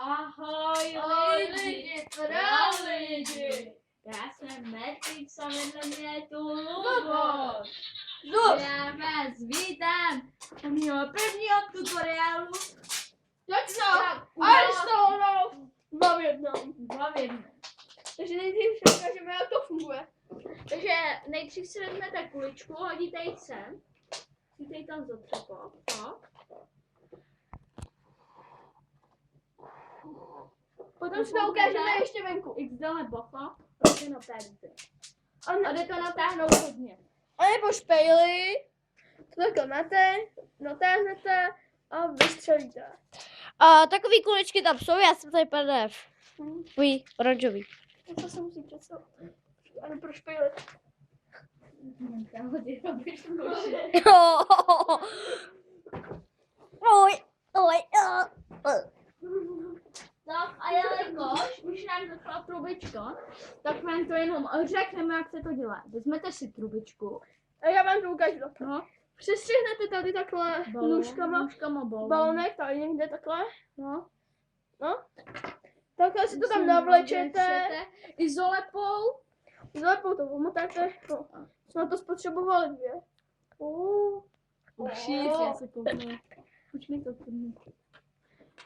Ahoj lidi, pro lidi. Já jsem Matrix a vedle mě je tu Lubos. Já vás vítám u mého prvního tutoriálu. Jak to? Aristónou. 2 v 1. 2 v 1. Takže nejdřív si ukážeme, jak to funguje. Takže nejdřív si vezmete kuličku, hodíte ji sem. Musíte ji tam zatřepat. Tak. Potom si to ukážeme ještě venku. XD bacha, prostě natáhnete. A jde to natáhnout hodně. A nebo špejly. To takhle natáhnete a vystřelíte. A takový kuličky tam jsou, já jsem tady PDF. Uj, oranžový. To se musí představit. A pro špejly. Oj, oj, Tak a jelikož už nám začala trubička, tak vám to jenom řekneme, jak se to dělá. Vezmete si trubičku. A já vám to ukážu takhle. No. Přestřihnete tady takhle nůžkama balonek, tady někde takhle. No. Takhle si to tam navlečete. Izolepou. Zalepou to omotáte. No. Jsme to spotřebovali 2. Ušít, já se kouknu. Počkej to první.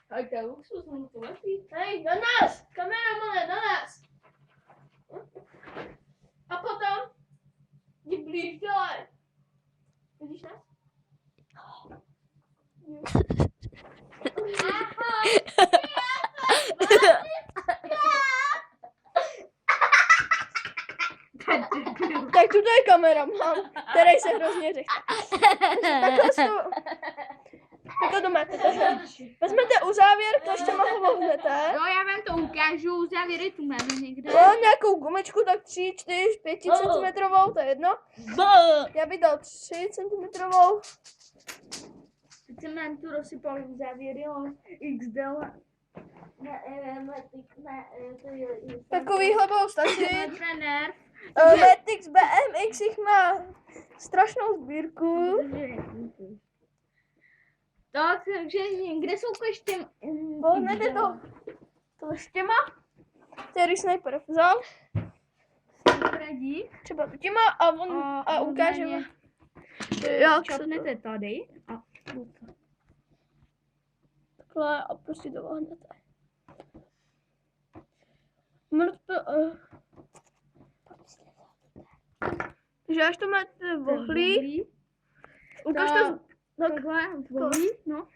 Tak to je luxus, ono to lepí. Hej, na nás! Kameramane, na nás! A potom jdi blíž dole. Vidíš nás? Tak tuto je kameraman, který se hrozně řechtá. Takhle si to domáte. Vezmete uzávěr, kleštěma ho vohnete. Jo, já vám to ukážu, závěry tu máme někde. No, nějakou gumičku, tak 3, 4, 5 cm, to je jedno. Já bych dal 3 cm. Teď jsem nám tu rozsypal závěry, jo. XD. Takovýhle budou stačit. Trenér. Matrix BMX jich má strašnou sbírku. Tak, takže kde jsou kleště? Pohnete to kleštěma, který sniper vzal. Radí. Třeba těma a ukážeme. Jak se to čapnete tady. A takhle a prostě to vohnete. Takže až to máte vohlý, ukáž to. Takhle, vohlí, no.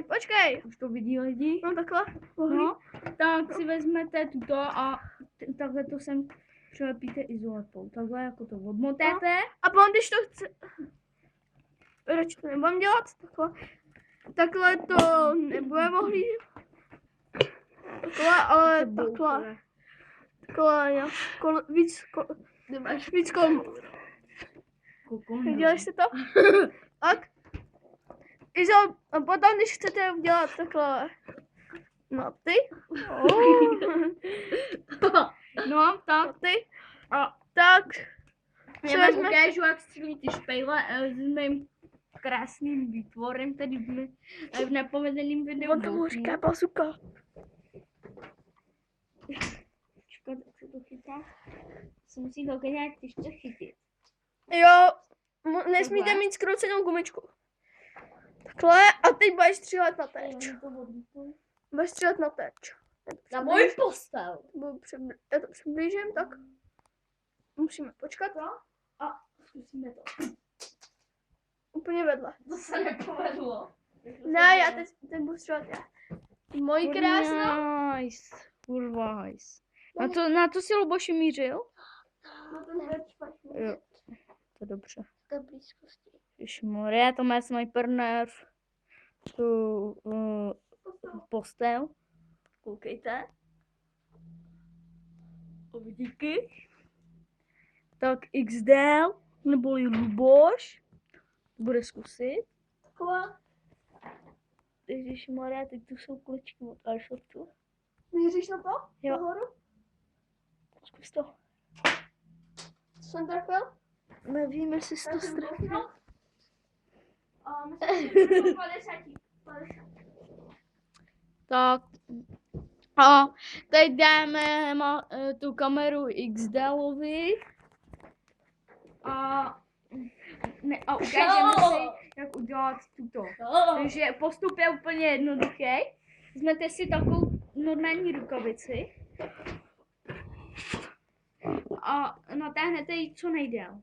Počkej. Už to vidí lidi. No takhle, vohlí. No, tak si vezmete tuto a takhle to sem přilepíte izolepou. Takhle jako to odmotáte. A potom, když to chce... Radši to nebudem dělat, takhle to nebude vohlí. Takhle, ale takhle. Takhle, jo. Víc kolmů. Viděli jste to? Tak. A potom, když chcete udělat takhle no ty. No, tak. Ty. A tak. já vám ukážu, jak střílí ty špejle s mým krásným výtvorem, tady v nepovedeným videu. On tomu říká bazuka. Škoda, jak se to chytá. Se musí to nějak těžce chytit. Jo, nesmíte mít zkroucenou gumičku. Takhle a teď budeš střílet na terč. Budeš střílet na terč. Na můj postel. Já to přiblížím, tak musíme počkat. No? A zkusíme to. Úplně vedle. To se nepovedlo. Ne, já teď budu střílet já. Mojí krásná. Nice, kurva nice. Na to si Luboši mířil? No ten hrad špatně. Jo, to dobře. To blízkosti. Ježišmarja, to má sniper nerv. Tu postel. Koukejte. Uvidíky. Tak XD, neboli Luboš. Bude zkusit. Takhle. Ježišmarja, teď tu jsou kuličky od Airsoftu. Míříš na to? Jo. Nahoru? Zkus to. Co jsem trefil? Nevím, jestli jsi to strefil. A myslím, že to 50. Tak, A teď dáme tu kameru XD-ovi a ukážeme si, jak udělat tuto. Takže postup je úplně jednoduchý. Vezmete si takovou normální rukavici a natáhnete ji co nejdéle.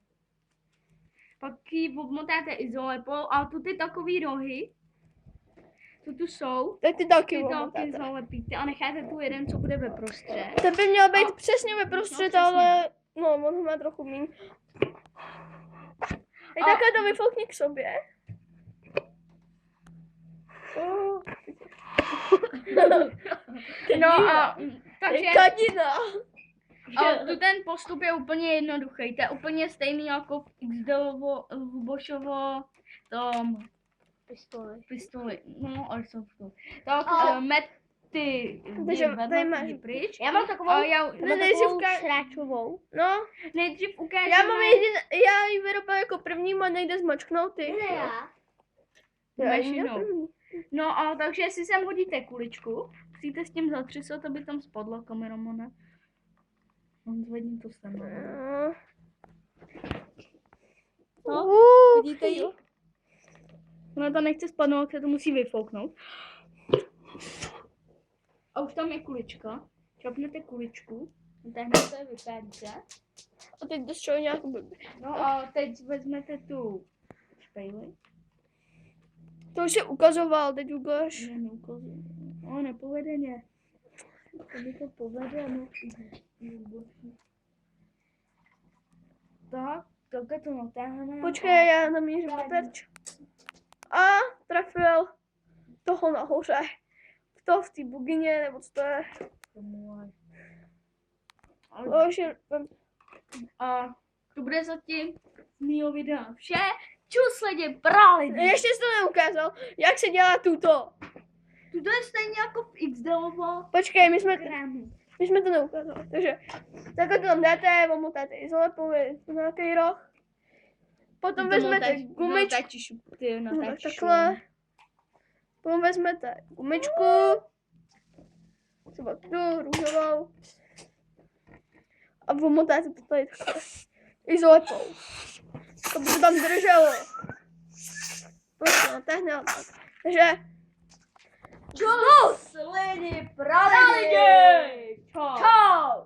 Pak ji obmotáte izolepou a tu ty takový rohy, co tu jsou, Tak ty taky ty omotáte. zalepíte a necháte tu jeden, co bude ve prostřed. Ten by měl být přesně ve prostřed, ale no, on ho má trochu míň. Hej, takhle to vyfoukni k sobě. No a takže Kadina. a tu ten postup je úplně jednoduchý. To je úplně stejný jako v XD-ovo, v Boschovo tom pistoli. No, Airsoftu. Tak met ty Takže dvě tady vedle máš. pryč. Já mám takovou, A já šráčovou. No, nejdřív ukážeme. já mám já ji vyrobil jako první, a nejde zmačknout ty. Já ji měl první. No a takže si sem hodíte kuličku, musíte s tím zatřesat, aby tam spadla kameramane. On zvedni to sem. No, vidíte ji? Ona to nechce spadnout, se to musí vyfouknout. A už tam je kulička. Čapnete kuličku, natáhnete, vypádíte. A teď to šlo nějak blbě. No a teď vezmete tu špejli. To už si ukazoval, teď ukáž. Ne, neukazuji. No, nepovedeně. Tady to povede, no. Tak, takhle to natáhneme. Počkej, já namířím na terč. A trefil toho nahoře. To v té bugině, nebo co to je. A to bude zatím z mýho videa vše. Čus lidi, brali. Ještě jsi to neukázal, jak se dělá tuto. To je stejně jako v XD-ovo. Počkej, my jsme to neukázali. Takže takhle to tam dáte, omotáte izolepou, je to nějaký roh. Potom vezmete gumičku. Takhle. Potom vezmete gumičku. Třeba tu růžovou. A omotáte to tady takhle. Izolepou. To by to tam drželo. Prostě natáhne a tak. Takže Čus lidi, brali. Čau.